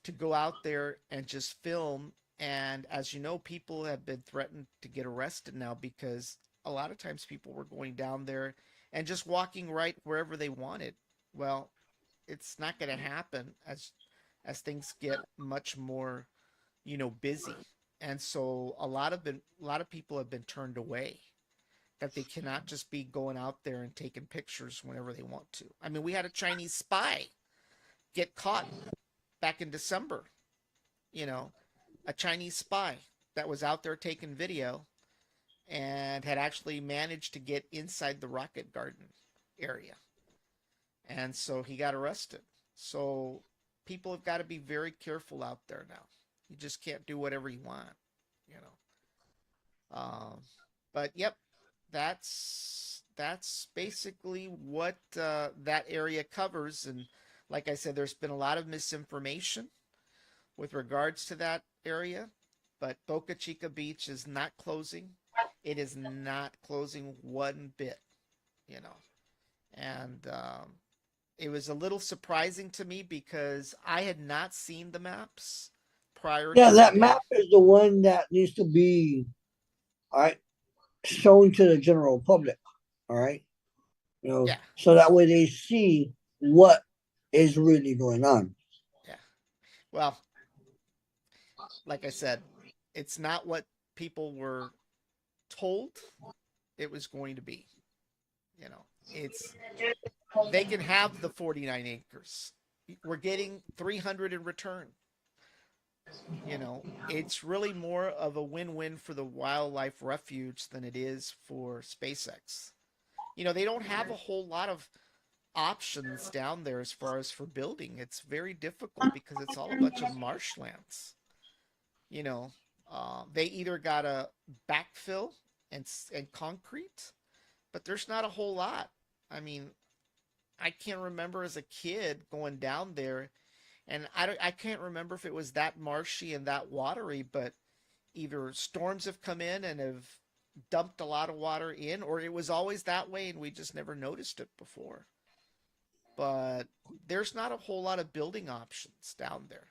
to go out there and just film. And as you know, people have been threatened to get arrested now because a lot of times people were going down there and just walking right wherever they wanted. Well, it's not going to happen as things get much more, busy. And so a lot of people have been turned away, that they cannot just be going out there and taking pictures whenever they want to. I mean, we had a Chinese spy get caught back in December, you know, a Chinese spy that was out there taking video and had actually managed to get inside the rocket garden area. And so he got arrested. So people have got to be very careful out there now. You just can't do whatever you want, you know. But yep, that's basically what that area covers. And like I said, there's been a lot of misinformation with regards to that area, but Boca Chica Beach is not closing. It is not closing one bit, and it was a little surprising to me because I had not seen the maps prior Yeah, to that today. map is the one that needs to be, all right, shown to the general public. All right, Yeah, so that way they see what is really going on. yeah. Well, like I said, it's not what people were told it was going to be. It's they can have the 49 acres. We're getting 300 in return. It's really more of a win-win for the wildlife refuge than it is for SpaceX. They don't have a whole lot of options down there as far as for building. It's very difficult because it's all a bunch of marshlands. You know, they either got to backfill and concrete, but there's not a whole lot. I mean, I can't remember as a kid going down there, and I can't remember if it was that marshy and that watery, but either storms have come in and have dumped a lot of water in, or it was always that way and we just never noticed it before. But there's not a whole lot of building options down there.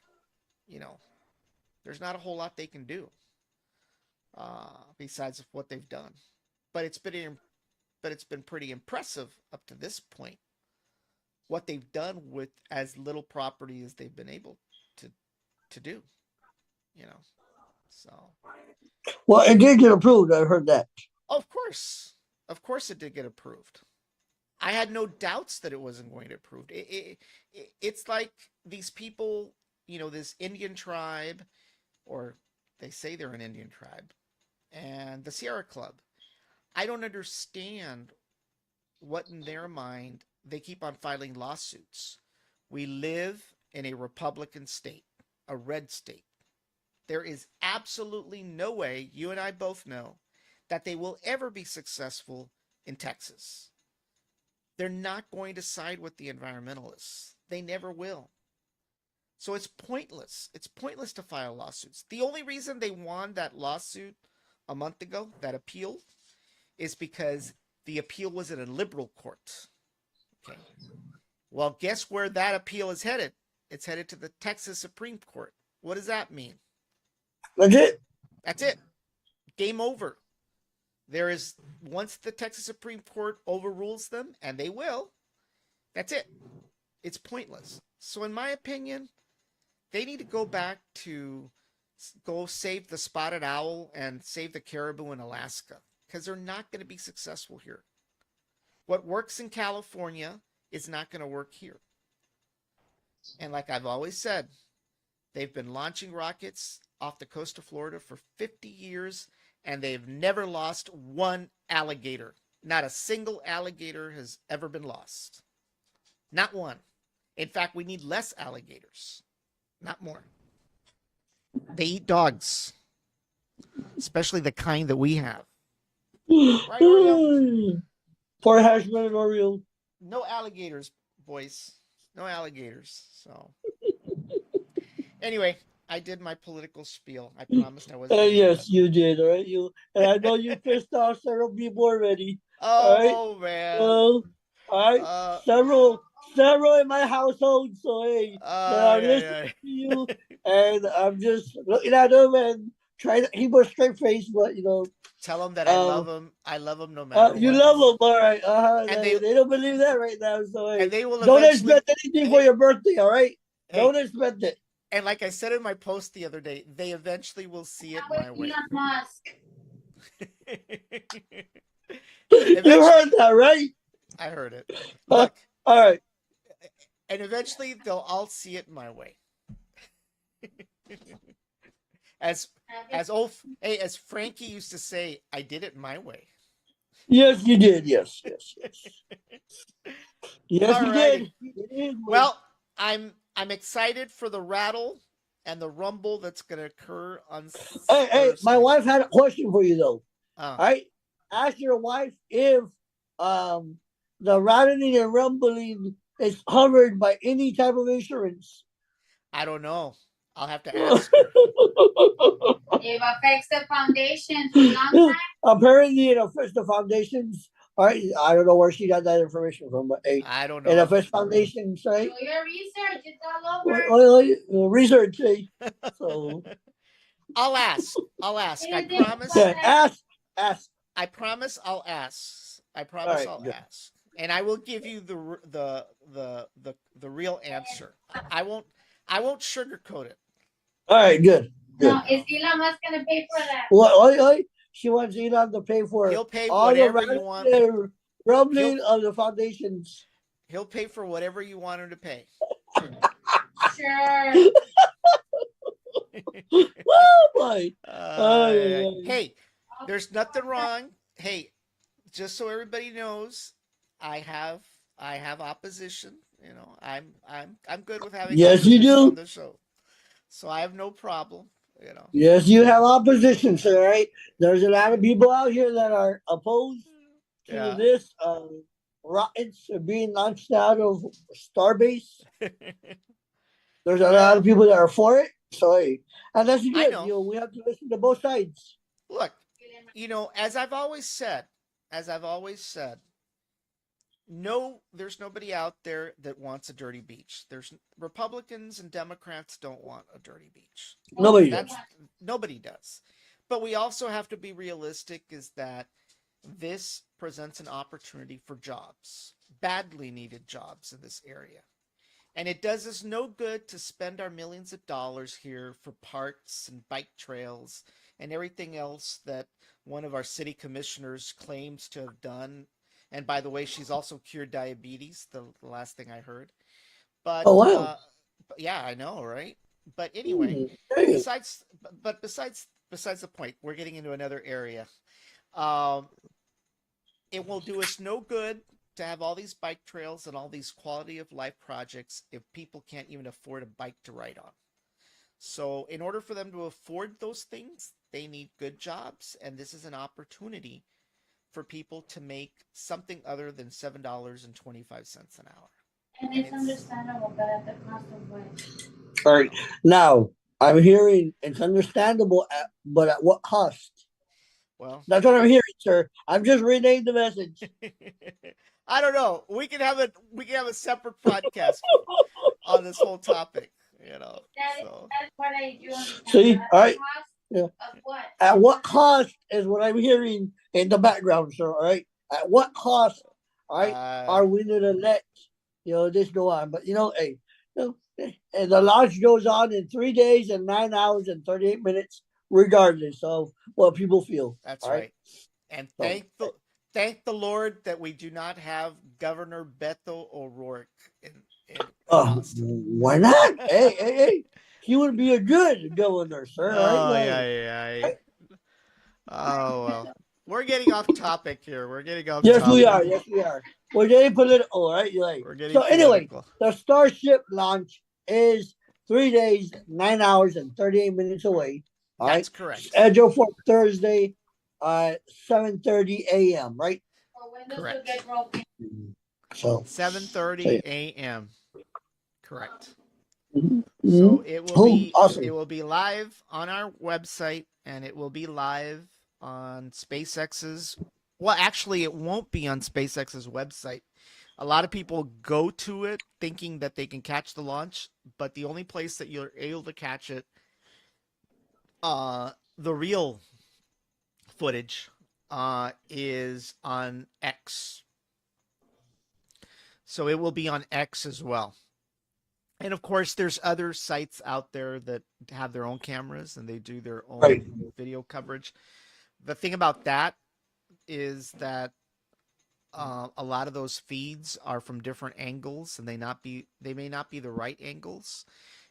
You know, there's not a whole lot they can do besides what they've done. But it's been pretty impressive up to this point what they've done with as little property as they've been able to do. You know, so Well, it did get approved. I heard that. of course, it did get approved. I had no doubts that it wasn't going to get approved. It's like these people, this Indian tribe, or they say they're an Indian tribe, and the Sierra Club. I don't understand what in their mind they keep on filing lawsuits. We live in a Republican state, a red state. There is absolutely no way, you and I both know, that they will ever be successful in Texas. They're not going to side with the environmentalists. They never will. So it's pointless. It's pointless to file lawsuits. The only reason they won that lawsuit a month ago, that appeal, is because the appeal was in a liberal court. Okay. Well, guess where that appeal is headed? It's headed to the Texas Supreme Court. What does that mean? That's it. That's it. Game over. There is, once the Texas Supreme Court overrules them, and they will, that's it. It's pointless. So in my opinion, they need to go back to go save the spotted owl and save the caribou in Alaska, because they're not going to be successful here. What works in California is not going to work here. And like I've always said, they've been launching rockets off the coast of Florida for 50 years, and they've never lost one alligator. Not a single alligator has ever been lost. Not one. In fact, we need less alligators, not more. They eat dogs, especially the kind that we have. Right, Oreo? Poor Hashman and Oreo. No alligators, boys. No alligators. So, anyway, I did my political spiel. I promised I wasn't gonna do Yes, that. you did. All right, and I know you pissed off several people already. All right. Oh man. Well, all right. Uh Several in my household. So hey, that are yeah, listening yeah. to you, and I'm just looking at them and trying to keep a straight face. But Tell them that I love um, them. I love them no matter you what. love them, all right. And They don't believe that right now. So and hey, they will don't eventually expect anything for hey, your birthday. All right. hey, Don't expect it. and like I said in my post the other day, they eventually will see it I'm my with way. Elon Musk. You Eventually, heard that, right? I heard it. All Look, right. and eventually they'll all see it my way. as as Frankie used to say, I did it my way. Yes, you did. Yes, yes, yes. Yes, you Alrighty. did. You did. Well, I'm excited for the rattle and the rumble that's gonna occur on Hey, my Thursday. wife had a question for you though. Uh, All right, ask your wife if um the rattling and rumbling is covered by any type of insurance. I don't know. I'll have to ask her. It affects the foundation for a long time. Apparently, it affects the foundations. All right, I don't know where she got that information from, but hey, I don't it know. affects foundations, right? Do your research. It's all over. Research, hey. So I'll ask. I'll ask. I Anything promise. about yeah, that? ask. I promise I'll ask. I All promise right, I'll good. ask. And I will give you the real answer. I won't sugarcoat it. All right, good. No, Good. is Elon Musk gonna pay for that? What? She wants Elon to pay for He'll pay all the whatever you want. He'll rumbling of the foundations. he'll pay for whatever you want him to pay. Sure. Oh boy! Hey, there's nothing wrong. Hey, just so everybody knows, I have I have opposition. I'm good with having Yes, you opposition on do. the show, so I have no problem. Yes, you have opposition, sir. Right? There's a lot of people out here that are opposed to Yeah. this rockets being launched out of Starbase. There's a lot of Well, people that are for it. So hey, and that's I good. know. We have to listen to both sides. Look, as I've always said, no, there's nobody out there that wants a dirty beach. There's Republicans and Democrats don't want a dirty beach. Nobody That's does. nobody does. But we also have to be realistic is that this presents an opportunity for jobs, badly needed jobs in this area. And it does us no good to spend our millions of dollars here for parks and bike trails and everything else that one of our city commissioners claims to have done. And by the way, she's also cured diabetes, the last thing I heard. Oh But, wow. yeah, I know, right? But anyway, Hey. besides the point, we're getting into another area. Um, it will do us no good to have all these bike trails and all these quality of life projects if people can't even afford a bike to ride on. So, in order for them to afford those things, they need good jobs, and this is an opportunity for people to make something other than $7.25 an hour. And And it's it's understandable, but at the cost of what? All right. Now, I'm hearing it's understandable, but at what cost? well, That's what I'm hearing, sir. I'm just relaying the message. I don't know. We can have a separate podcast on this whole topic. So That's what I do understand. See? But at All the right. cost Yeah. of what? At what cost is what I'm hearing in the background, sir. All right. At what cost, all right, uh, are we gonna let this go on? But hey, and the launch goes on in 3 days and 9 hours and 38 minutes, regardless of what people feel. that's All right. right. And So, thank the Lord that we do not have Governor Beto O'Rourke in Austin. why not? Hey. He would be a good governor, sir. All right. Oh Like, yeah, yeah. Oh well, we're getting off topic here. We're getting off yes, we topic. are. Yes, we are. We're getting political, all right? You're like, We're getting so anyway, political. the Starship launch is 3 days, 9 hours, and 38 minutes away. All right. That's correct. Scheduled for Thursday, 7:30 a.m. Right. Or windows will Correct. get broken. So 7:30 a.m. Correct. mhm. So it will be awesome. it will be live on our website, and it will be live on SpaceX's. Well, actually, it won't be on SpaceX's website. A lot of people go to it thinking that they can catch the launch, but the only place that you're able to catch it, the real footage, is on X. So it will be on X as well. And of course, there's other sites out there that have their own cameras and they do their own Right. video coverage. The thing about that is that a lot of those feeds are from different angles, and they may not be the right angles.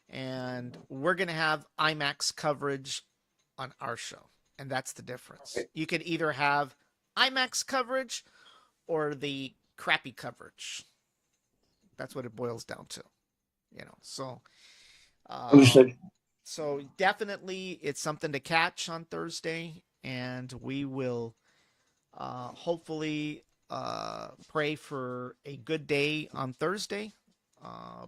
And we're gonna have IMAX coverage on our show, and that's the difference. You could either have IMAX coverage or the crappy coverage. That's what it boils down to, So, Understood. so definitely, it's something to catch on Thursday, and we will hopefully pray for a good day on Thursday,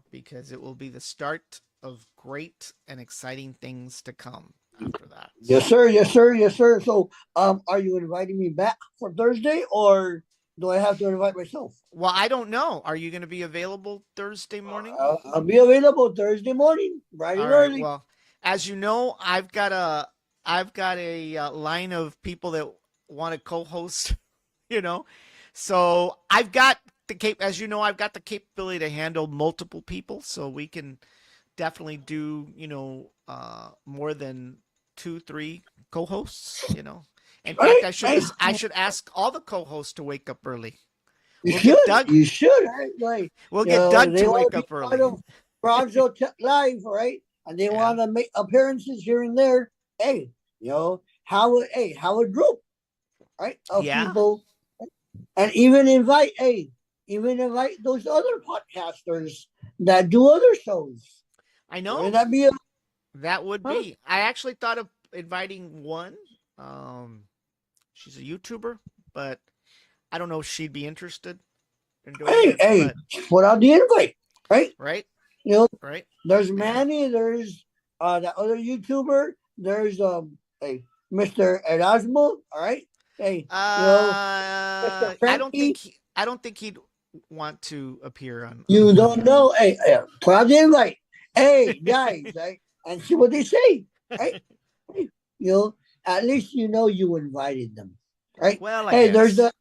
because it will be the start of great and exciting things to come after that. Yes, sir. Yes, sir. Yes, sir. So, are you inviting me back for Thursday, or do I have to invite myself? Well, I don't know. Are you going to be available Thursday morning? I'll be available Thursday morning, bright All and right. early. Well, as you know, I've got a line of people that want to co-host. So I've got as you know, I've got the capability to handle multiple people, so we can definitely do more than 2-3 co-hosts. In fact, I should ask all the co-hosts to wake up early. You We'll should. get Doug. You should. Right? Like, We'll get Doug they to want wake to be up early. part of Bronzo Live, right? And they Yeah. want to make appearances here and there. Hey, have a group, right, of Yeah. people, and even invite those other podcasters that do other shows. I know. Wouldn't that be That would be. I actually thought of inviting one. She's a YouTuber, but I don't know if she'd be interested in doing it. Put out the invite, right? Right. Right. There's Manny. There's that other YouTuber. There's Mr. Erasmo. All right. Hey, Mr. Frankie. I don't think he'd want to appear on. You don't know. Hey, put out the invite. Hey, guys, right? And see what they say, right? At least you invited them, right? Well, I guess. There's the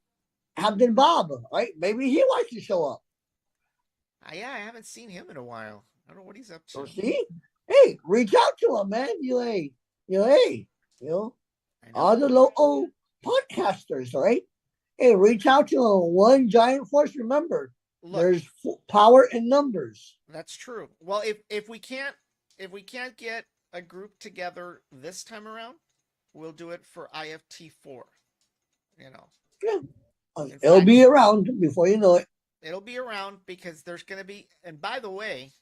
Captain Bob, right? Maybe he wants to show up. Yeah, I haven't seen him in a while. I don't know what he's up to. So see, hey, reach out to him, man. All the local podcasters, right? Hey, reach out to them. One giant force. Remember, there's power in numbers. That's true. Well, if we can't get a group together this time around, we'll do it for IFT4. Yeah. It'll be around before you know it. It'll be around because there's going to be, and by the way,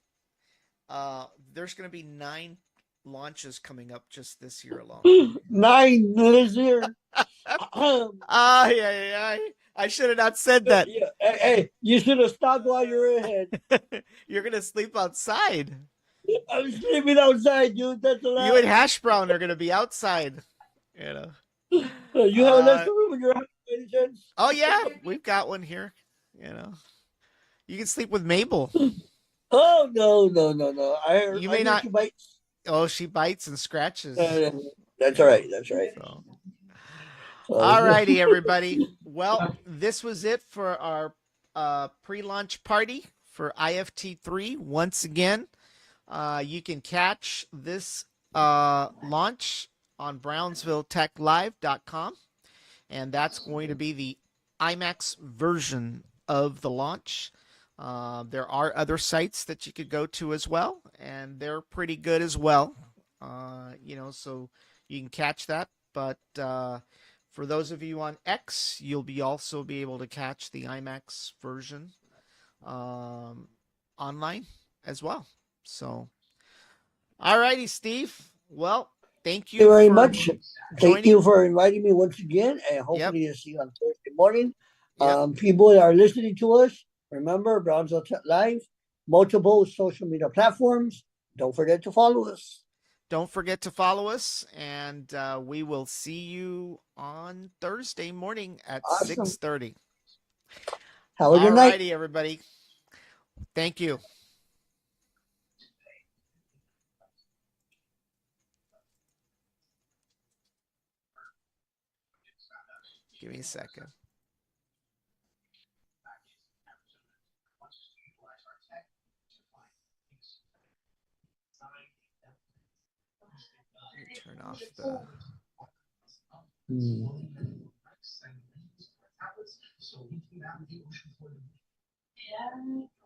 there's going to be 9 launches coming up just this year alone. 9 this year. Yeah. I should have not said that. Yeah. Hey, you should have stopped while you were ahead. You're going to sleep outside. I'm sleeping outside, dude. That's a lot. You and Hash Brown are going to be outside. You have an extra room in your house, any chance? Oh, yeah. We've got one here. You can sleep with Mabel. Oh, no. You may not. She bites. Oh, she bites and scratches. That's all right. So. All righty, everybody. Well, this was it for our pre-launch party for IFT3. Once again, you can catch this launch on BrownsvilleTechLive.com, and that's going to be the IMAX version of the launch. There are other sites that you could go to as well, and they're pretty good as well. So you can catch that. But for those of you on X, you'll also be able to catch the IMAX version online as well. So, all righty, Steve. Well, thank you very much. Joining. Thank you for inviting me once again, and hopefully to see you on Thursday morning. People that are listening to us, remember Brownsville Tech Live, multiple social media platforms, don't forget to follow us. Don't forget to follow us, and we will see you on Thursday morning at Awesome. 6:30. Have a good All night. righty, everybody. Thank you. Give me a second. Let me turn off the... Hmm. Yeah.